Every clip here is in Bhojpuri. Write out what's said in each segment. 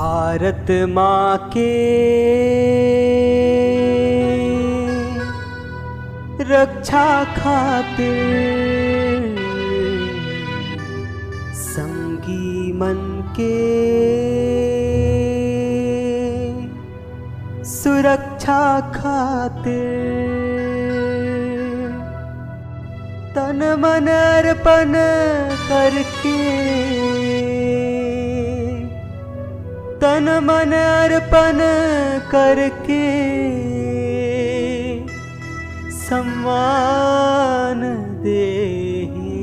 भारत माँ के रक्षा खातिर संगी मन के सुरक्षा खातिर तन मन अर्पण करके तन मन अर्पण करके सम्मान देहि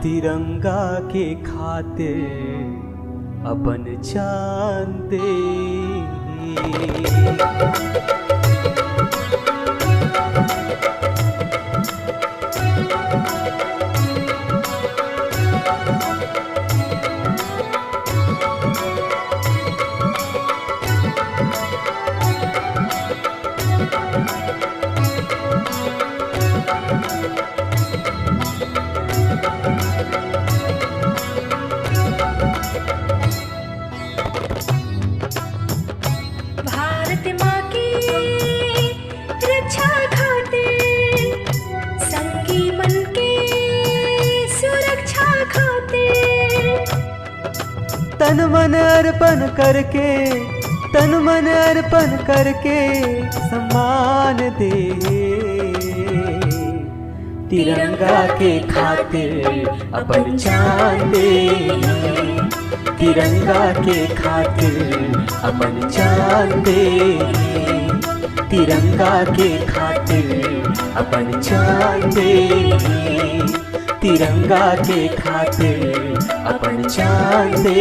तिरंगा के खातिर अपन जान देहि। भारत माँ की रक्षा खातिर संगी मन के सुरक्षा खातिर तन मन अर्पण करके तन मन अर्पण करके सम्मान दे तिरंगा के खातिर अपन जान दे तिरंगा के खातिर अपन जान दे तिरंगा के खातिर अपन जान दे तिरंगा के खातिर अपन जान दे।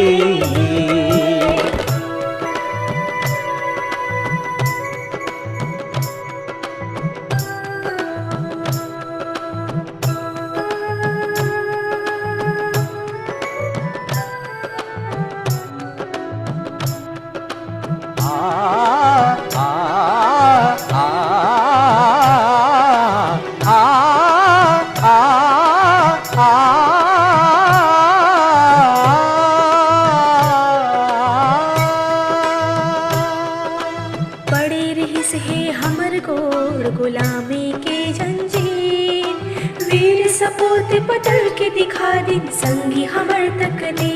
पड़े रहिस है हमर गोर गुलामी के जंजीर वीर सपूत बदल के दिखा दिन संगी हमर तक दे।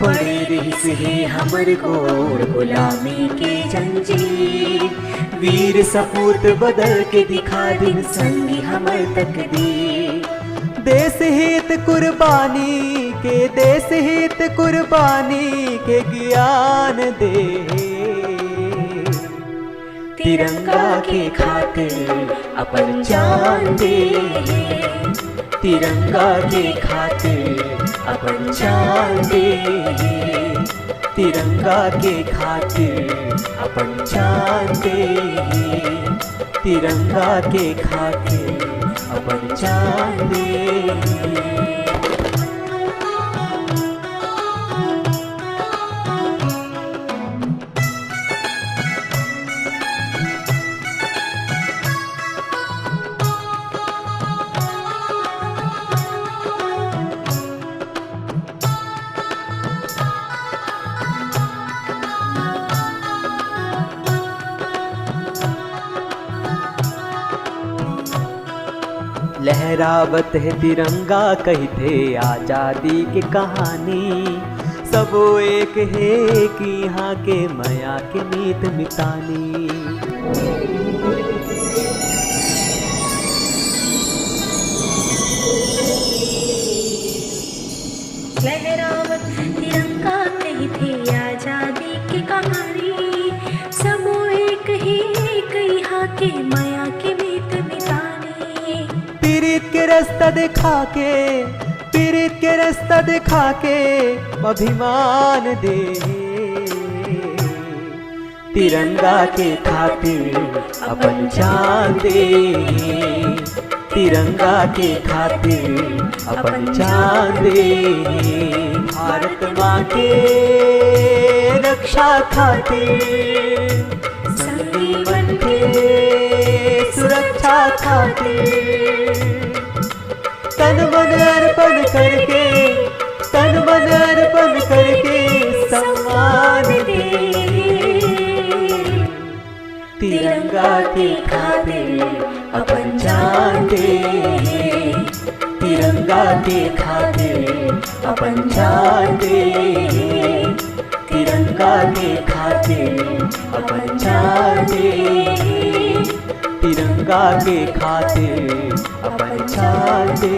पड़े रहिस है हमर गोर गुलामी के जंजीर वीर सपूत बदल के दिखा दिन संगी हमर तक दे। देश हित कुर्बानी के देश हित कुर्बानी के ज्ञान दे तिरंगा के खातिर अपन जान दे तिरंगा के खातिर अपन जान दे तिरंगा के खातिर अपन जान दे तिरंगा के खातिर अपन जान दे। लहरावत है तिरंगा कहते आजादी की कहानी सबो एक है कि यहाँ के माया के मीत मितानी। लहरावत तिरंगा कहते आजादी की कहानी सबो एक ही यहाँ के माया के मीत मितानी। पीरित के रास्ता दिखा के पीरित के रास्ता दिखा के अभिमान दे तिरंगा के खातिर अपन जान दे तिरंगा के खातिर अपन जान दे। भारत माँ के रक्षा खातिर संगी बन के सुरक्षा खातिर। तन मन अर्पण करके, तन मन अर्पण करके सम्मान दे। तिरंगा के खातिर अपन जान दे, तिरंगा के खातिर अपन जान दे, तिरंगा के खातिर अपन जान दे, तिरंगा के खातिर अपन जान दे।